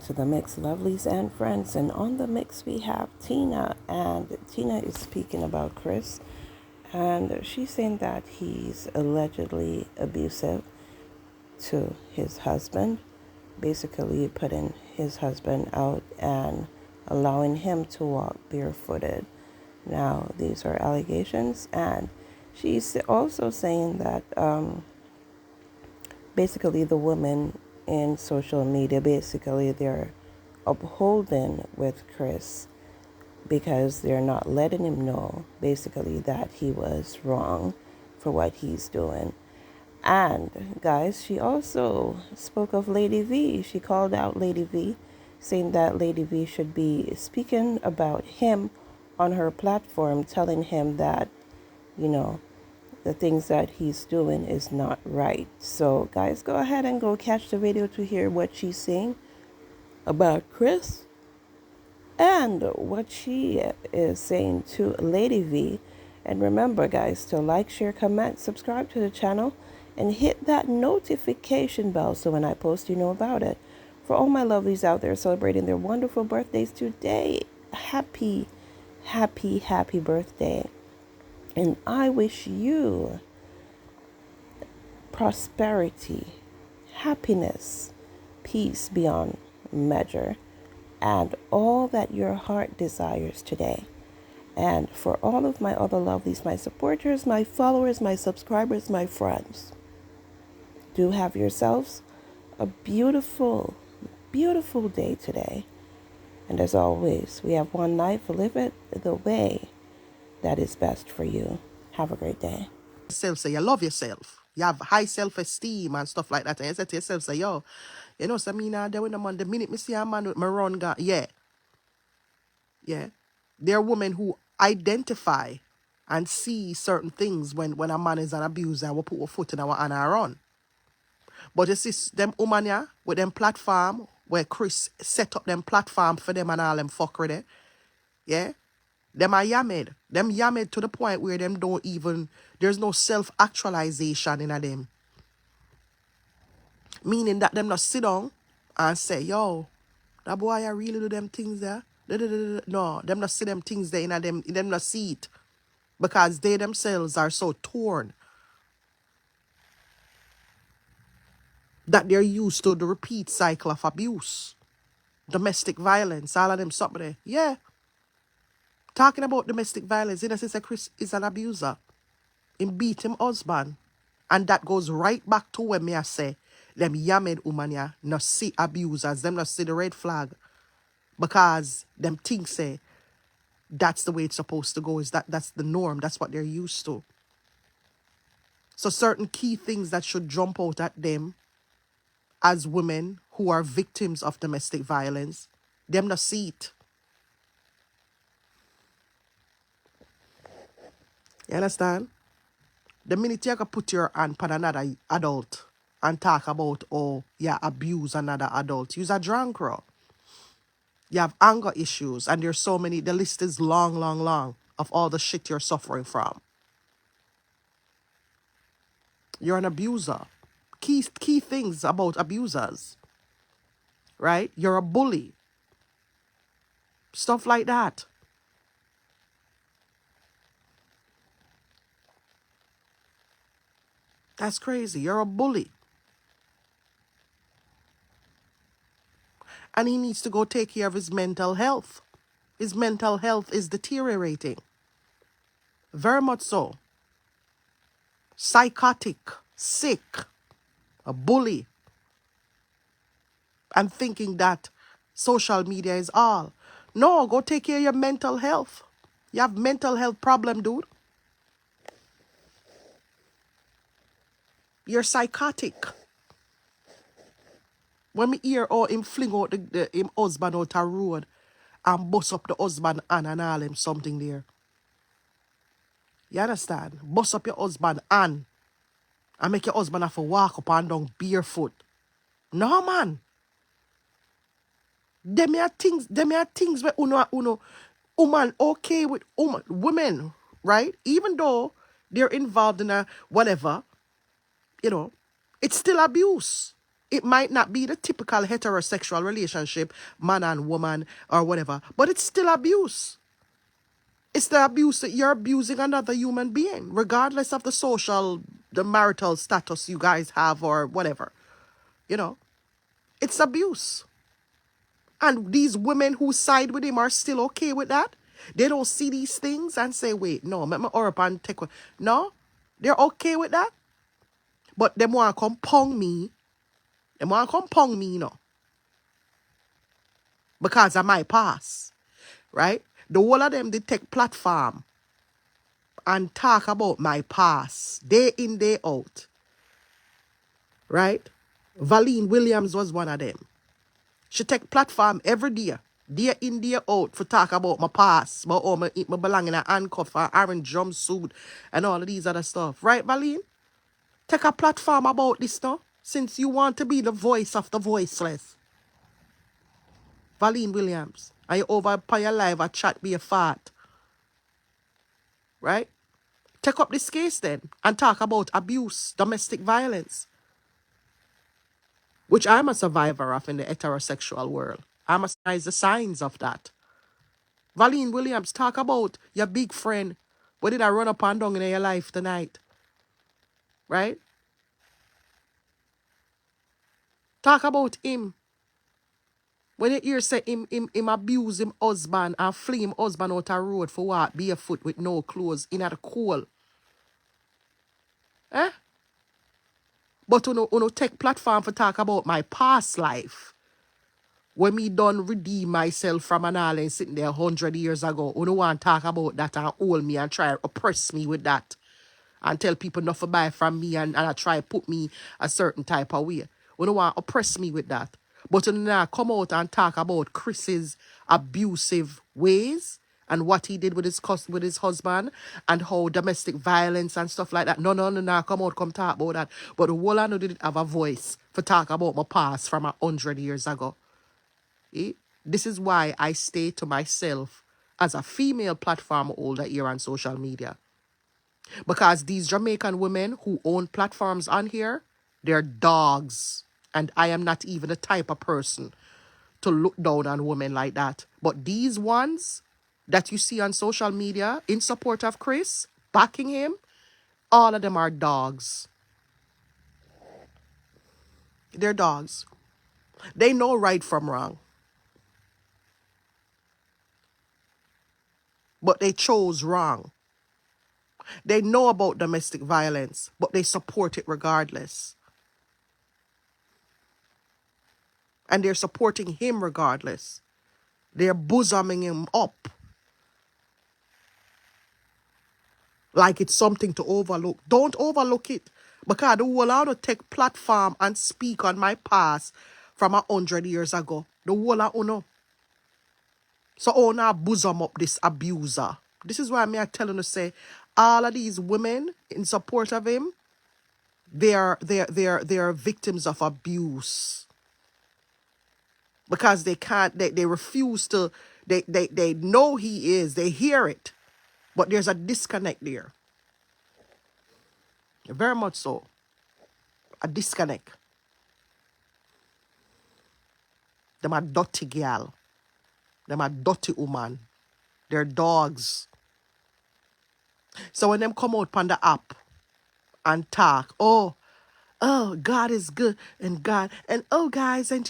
to the Mix Lovelies and Friends. And on the mix, we have Tina. And Tina is speaking about Kris. And she's saying that he's allegedly abusive to his husband, basically putting his husband out and allowing him to walk barefooted. Now, these are allegations. And she's also saying that basically the women in social media, basically they're upholding with Kris because they're not letting him know basically that he was wrong for what he's doing. And guys, she also spoke of Lady V. She called out Lady V, saying that Lady V should be speaking about him on her platform, telling him that, you know, the things that he's doing is not right. So guys, go ahead and go catch the video to hear what she's saying about Kris and what she is saying to Lady V. And remember guys, to like, share, comment, subscribe to the channel, and hit that notification bell so when I post you know about it. For all my lovelies out there celebrating their wonderful birthdays today, happy birthday. And I wish you prosperity, happiness, peace beyond measure, and all that your heart desires today. And for all of my other lovelies, my supporters, my followers, my subscribers, my friends, do have yourselves a beautiful day today. And as always, we have one life, live it the way that is best for you. Have a great day. Say you love yourself. You have high self-esteem and stuff like that. And you say to yourself, say, yo, you know, so me now there when the minute me see a man with my run gun, yeah. There are women who identify and see certain things when a man is an abuser and we put our foot in our and our run. But you see them woman yeah, with them platform where Kris set up them platform for them and all them fuckery there. Yeah. Them are yammed. Them yammed to the point where them don't even, there's no self-actualization in them. Meaning that them not sit down and say, yo, that boy I really do them things there. No, them not see them things there in them not see it. Because they themselves are so torn that they're used to the repeat cycle of abuse. Domestic violence, all of them something there. Yeah. Talking about domestic violence, you know, since Kris is an abuser. He beat him husband. And that goes right back to when me I say, them yamed woman ya not see abusers, them not see the red flag. Because them think say, that's the way it's supposed to go, that's the norm, that's what they're used to. So certain key things that should jump out at them as women who are victims of domestic violence, them not see it. You understand? The minute you can put your hand on another adult and talk about, oh, you abuse another adult, you're a drunk, bro. You have anger issues, and there's so many, the list is long of all the shit you're suffering from. You're an abuser. Key things about abusers, right? You're a bully. Stuff like that. That's crazy. You're a bully. And he needs to go take care of his mental health. His mental health is deteriorating. Very much so. Psychotic, sick, a bully. And thinking that social media is all. No, go take care of your mental health. You have mental health problem, dude. You're psychotic. When me hear him fling out him husband out a road and bust up the husband and all him something there. You understand? Bust up your husband and make your husband have to walk up and down barefoot. No, man. Them are things where woman okay with women, right? Even though they're involved in a whatever, you know, it's still abuse. It might not be the typical heterosexual relationship, man and woman or whatever, but it's still abuse. It's the abuse that you're abusing another human being, regardless of the marital status you guys have or whatever. You know, it's abuse. And these women who side with him are still okay with that. They don't see these things and say, wait, no, let me up and take one. No, they're okay with that. But they want to come pong me. They want to come pong me, you know, because of my past, right? The whole of them, they take platform and talk about my past, day in, day out, right? Valine Williams was one of them. She take platform every day in, day out, for talk about my past, about how I belong in a handcuff, or orange jumpsuit, and all of these other stuff. Right, Valine? Take a platform about this now, since you want to be the voice of the voiceless. Valine Williams. And you over upon your live a chat be a fart. Right? Take up this case then and talk about abuse, domestic violence, which I'm a survivor of in the heterosexual world. I must recognize the signs of that. Valine Williams, talk about your big friend. What did I run up and down in your life tonight? Right? Talk about him. When you hear say him abuse him husband and flee him husband out a road for what? Barefoot with no clothes in the cold. Eh? But uno take platform for talk about my past life. When me done redeem myself from an island sitting there 100 years ago, uno want to talk about that and hold me and try to oppress me with that. And tell people not to buy from me and I try to put me a certain type of way. Uno want to oppress me with that. But uno now come out and talk about Chris's abusive ways and what he did with his husband and how domestic violence and stuff like that. No, come out, come talk about that. But the whole I know didn't have a voice for talk about my past from 100 years ago. Eh? This is why I stay to myself as a female platform holder here on social media. Because these Jamaican women who own platforms on here, they're dogs. And I am not even the type of person to look down on women like that. But these ones that you see on social media in support of Kris, backing him, all of them are dogs. They're dogs. They know right from wrong. But they chose wrong. They know about domestic violence, but they support it regardless. And they're supporting him regardless. They're bosoming him up like it's something to overlook. Don't overlook it. Because the whole I to take platform and speak on my past from 100 years ago. The whole I know. So oh now bosom up this abuser. This is why I telling you say all of these women in support of him, they are victims of abuse. Because they refuse to, they know he is, they hear it, but there's a disconnect there. Very much so. A disconnect. Them a dirty girl. Them a dirty woman. They're dogs. So when them come out on the app and talk, oh, God is good and oh guys, and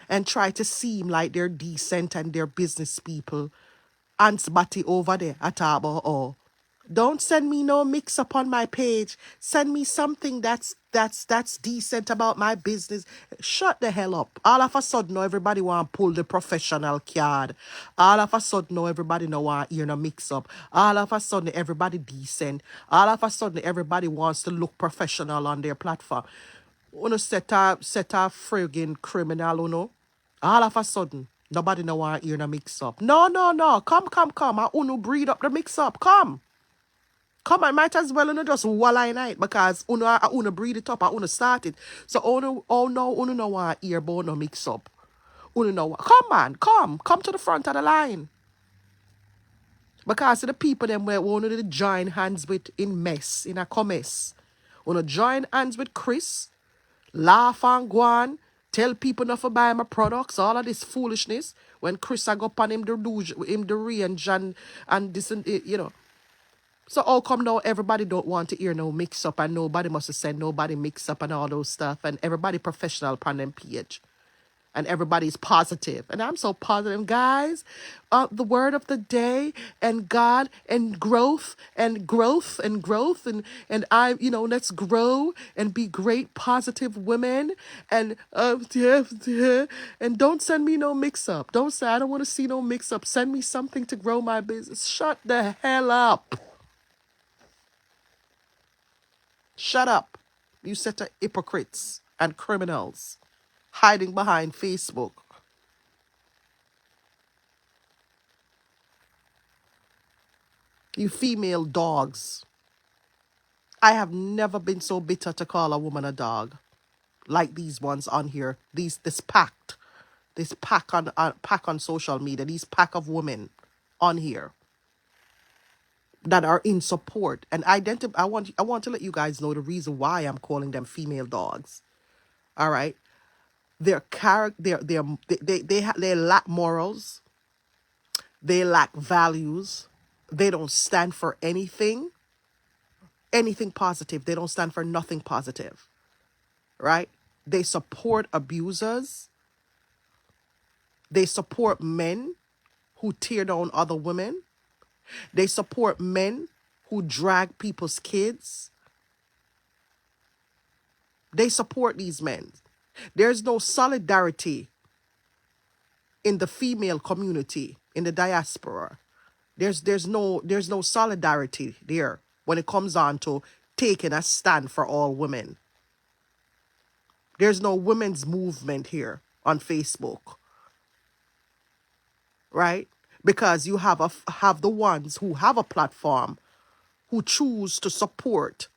and try to seem like they're decent and they're business people. Aunt's Batty over there at about don't send me no mix up on my page. Send me something that's decent about my business. Shut the hell up. All of a sudden now everybody want to pull the professional card. All of a sudden now everybody know want hear no mix up. All of a sudden everybody decent. All of a sudden everybody wants to look professional on their platform. Uno set a friggin' criminal, uno. All of a sudden, nobody no want hear no mix up. No. Come. I uno breed up the mix up. Come, I might as well uno just walla night because uno breed it up. I uno start it. So uno no want hear about no mix up. Uno no want. Come man, come to the front of the line. Because the people them where uno did join hands with in mess, in a commerce. Uno join hands with Kris. Laugh and go on. Tell people not to buy my products. All of this foolishness. When Kris I go upon him to do him the range and this and you know. So how come now everybody don't want to hear no mix up and nobody must have said nobody mix up and all those stuff and everybody professional upon them page and everybody's positive. And I'm so positive, guys. The word of the day and God and growth and growth and growth and I, you know, let's grow and be great positive women and and don't send me no mix up. Don't say I don't want to see no mix up. Send me something to grow my business. Shut the hell up. Shut up. You set of hypocrites and criminals hiding behind Facebook. You female dogs. I have never been so bitter to call a woman a dog like these ones on here. This pack on social media. These pack of women on here that are in support and identify. I want to let you guys know the reason why I'm calling them female dogs. All right, their character, they lack morals. They lack values. They don't stand for anything positive. They don't stand for nothing positive, right? They support abusers. They support men who tear down other women. They support men who drag people's kids. They support these men. There's no solidarity in the female community, in the diaspora. There's no solidarity there when it comes on to taking a stand for all women. There's no women's movement here on Facebook, right? Because you have the ones who have a platform who choose to support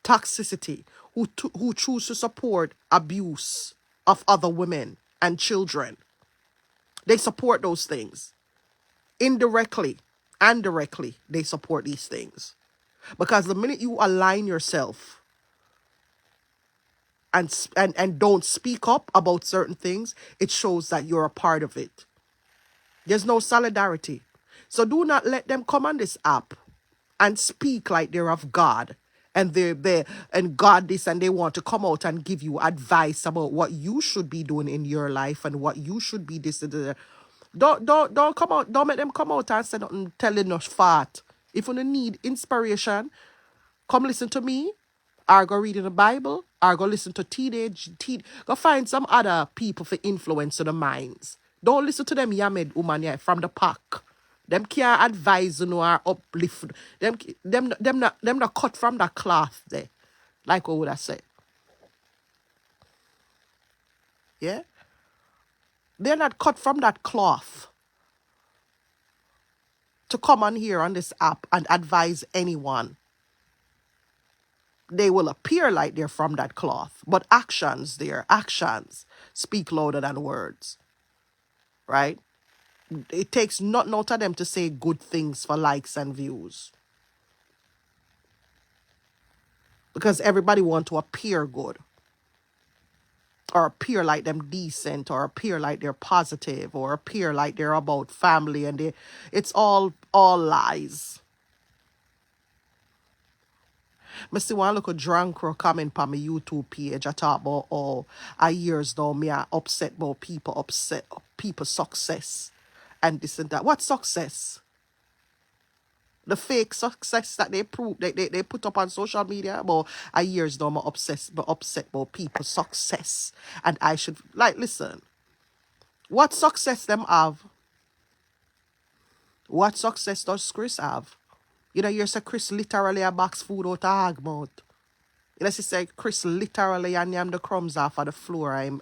toxicity, who choose to support abuse of other women and children. They support those things. Indirectly and directly, they support these things. Because the minute you align yourself and don't speak up about certain things, it shows that you're a part of it. There's no solidarity. So do not let them come on this app and speak like they're of God and they're and God this and they want to come out and give you advice about what you should be doing in your life and what you should be this. Don't come out. Don't make them come out and say nothing telling us fat. If you need inspiration, come listen to me, or go read in the Bible, or go listen to go find some other people for influence to the minds. Don't listen to them Yamed woman from the pack. Them can't advise you or uplift. Them not cut from the cloth there. Like what would I say? Yeah? They're not cut from that cloth to come on here on this app and advise anyone. They will appear like they're from that cloth, but their actions speak louder than words, right? It takes nothing out of them to say good things for likes and views. Because everybody want to appear good. Or appear like them decent, or appear like they're positive, or appear like they're about family, and it's all lies. I see one look a drunk or comment on my YouTube page. I talk about all I years now me are upset about people success and this and that. What success? The fake success that they prove they put up on social media about I years now I'm upset about people's success. And I should like listen. What success them have? What success does Kris have? You know, you say Kris literally a box food out of hog mouth. You know, she say Kris literally and yam the crumbs off of the floor. I'm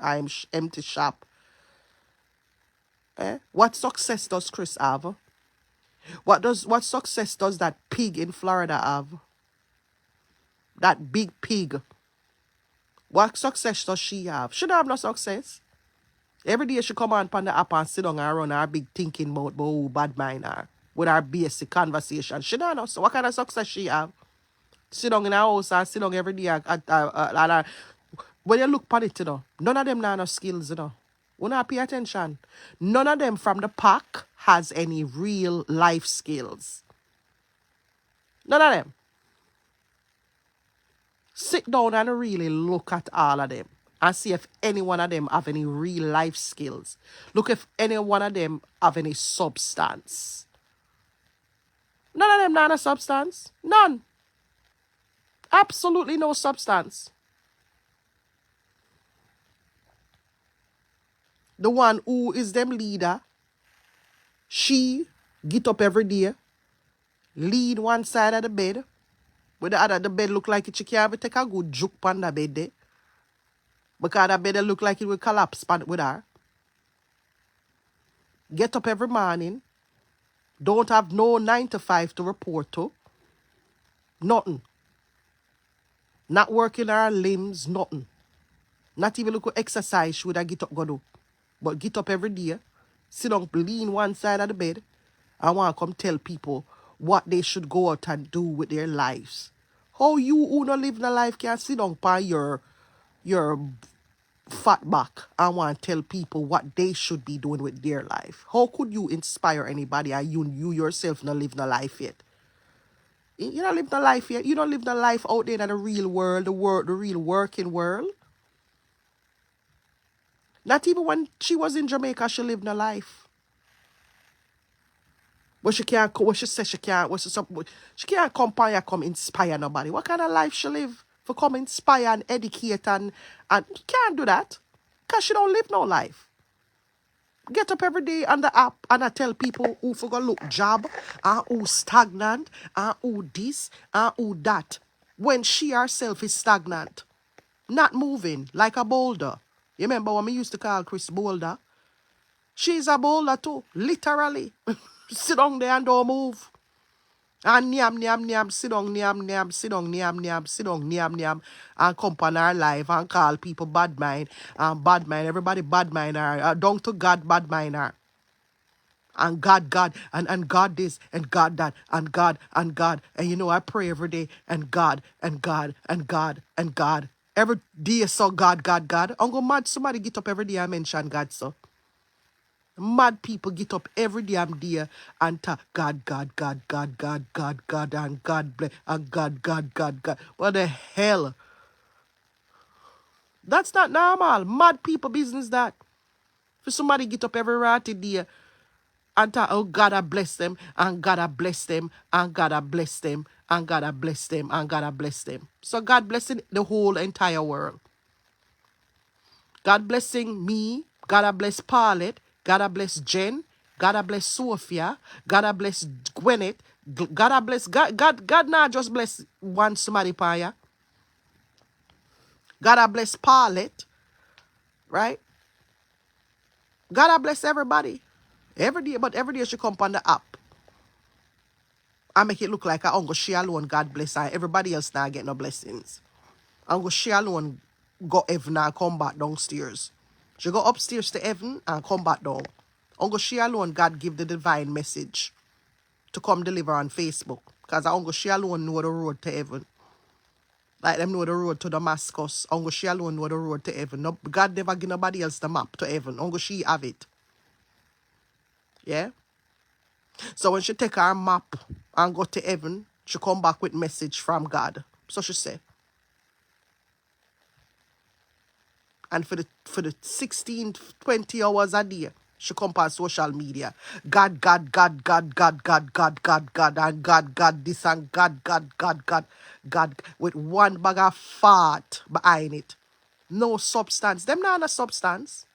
empty shop. What success does Kris have? What success does that pig in Florida have? That big pig. What success does she have? She don't have no success. Every day she come on the app and sit down and run her big thinking about who bad mind her with her basic conversation. She don't know. So what kind of success she have? Sit down in a house and sit down every day. When you look at it, none of them now no skills, We not pay attention. None of them from the pack has any real life skills. None of them. Sit down and really look at all of them and see if any one of them have any real life skills. Look if any one of them have any substance. None of them not a substance. None. Absolutely no substance. The one who is them leader, she get up every day, lead one side of the bed, with the other the bed look like it she can't take a good juke on the bed there. Because the bed look like it will collapse with her. Get up every morning, don't have no 9 to 5 to report to. Nothing. Not working her limbs, nothing. Not even look at exercise she would have get up go do. But get up every day, sit down, lean one side of the bed, and want to come tell people what they should go out and do with their lives. How you who not live the life can sit down by your fat back and want to tell people what they should be doing with their life? How could you inspire anybody and you yourself not live the life yet? You don't live the life yet. You don't live the life out there in the real world, the real working world. Not even when she was in Jamaica, she lived a life. But she can't, what she says she can't, she can't come by and come inspire nobody. What kind of life she live? For come inspire and educate and she can't do that. Because she don't live no life. Get up every day on the app and I tell people who for go look job and who stagnant and who this and who that. When she herself is stagnant. Not moving like a boulder. You remember when we used to call Kris boulder? She's a boulder too, literally. Sit down there and don't move. And nyam, sit down, nyam, sit down, nyam, sit down, nyam, and come on her live and call people bad mind. And bad mind, everybody bad mind her. Down to God bad mind her. And God, and God this, and God that, and God. And you know, I pray every day, and God. Every day, so God. I'm go mad, somebody get up every day and mention God, so. Mad people get up every damn day and talk God, and God bless, and God. What the hell? That's not normal. Mad people business that. For somebody get up every ratty day and talk, oh, God, I bless them, and God, I bless them, and God, I bless them, and God, I bless them, and God, I bless them. So God blessing the whole entire world. God blessing me. God, I bless Paulette. God, I bless Jen. God, I bless Sophia. God, I bless Gwyneth. God, I bless God not just bless one somebody pa ya. God, I bless Paulette. Right? God, I bless everybody. Every day, but every day she come on the app. I make it look like she alone, God bless her. Everybody else now get no blessings. She alone go heaven and come back downstairs. She go upstairs to heaven and come back down. She alone, God give the divine message to come deliver on Facebook. Because she alone know the road to heaven. Like them know the road to Damascus. She alone know the road to heaven. No, God never give nobody else the map to heaven. She have it. Yeah? So when she take her map and go to heaven, she come back with message from God. So she say. And for the 16, 20 hours a day, she come on social media. God, and God, this and God, with one bag of fat behind it. No substance. Them not a substance.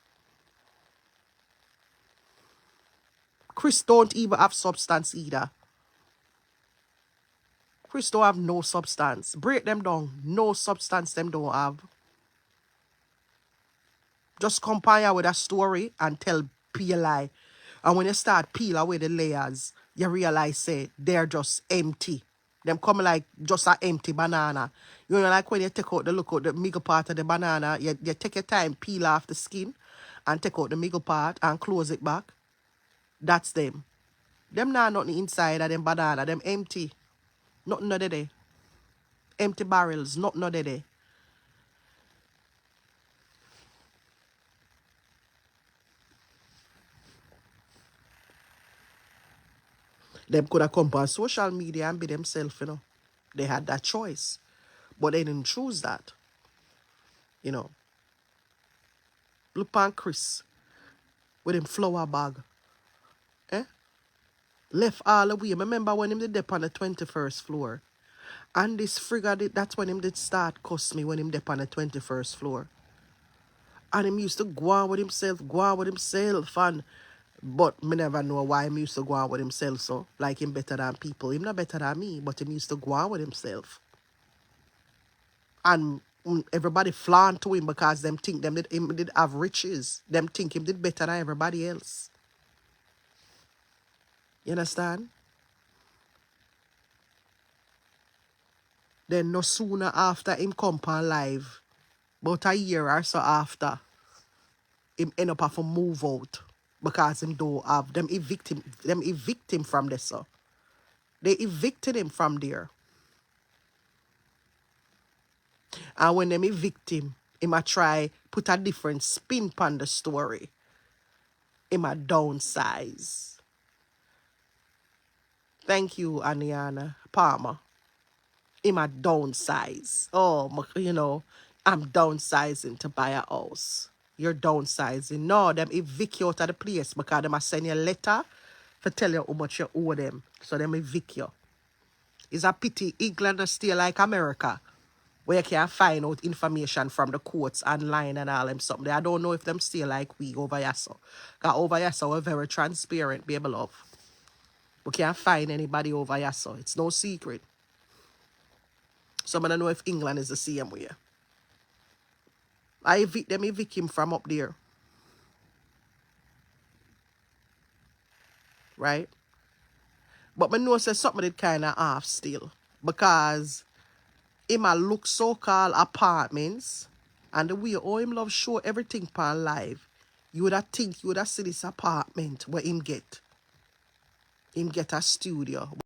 Kris don't even have substance either. Kris don't have no substance. Break them down. No substance them don't have. Just compare with a story and tell peel lie. And when you start peel away the layers, you realize say they're just empty. Them come like just an empty banana. You know, like when you take out the middle part of the banana, you take your time, peel off the skin and take out the middle part and close it back. That's them. Them not nothing inside of them banana, them empty. Nothing other there. Empty barrels, not no there. Them could have come on social media and be themselves, you know. They had that choice. But they didn't choose that, you know. Look on Kris with him flower bag. Eh? Left all the way. Remember when him did dip on the 21st floor? And this frigga, that's when him did start cuss me when him dip on the 21st floor. And him used to go on with himself, and but me never know why him used to go on with himself so. Like him better than people. Him not better than me, but him used to go on with himself. And everybody flaunt to him because them think him did have riches. Them think him did better than everybody else. You understand? Then no sooner after him come on live, about a year or so after, him end up have to move out because him don't have them evict him from there, so. They evicted him from there. And when them evict him a try put a different spin on the story. Him a downsize. Thank you, Aniana Palmer. Him a downsize. Oh, you know, I'm downsizing to buy a house. You're downsizing. No, them evict you out of the place because them a send you a letter to tell you how much you owe them. So them evict you. It's a pity England is still like America, where you can find out information from the courts online and all them something. I don't know if them still like we over here so. Because over here so we're very transparent, baby love. We can't find anybody over here so. It's no secret. So I don't know if England is the same way. I evict him from up there. Right? But I know say something that kind of off still. Because him a look so-called apartments and the way all him love show everything pan live, you would have think you would have see this apartment where him get a studio.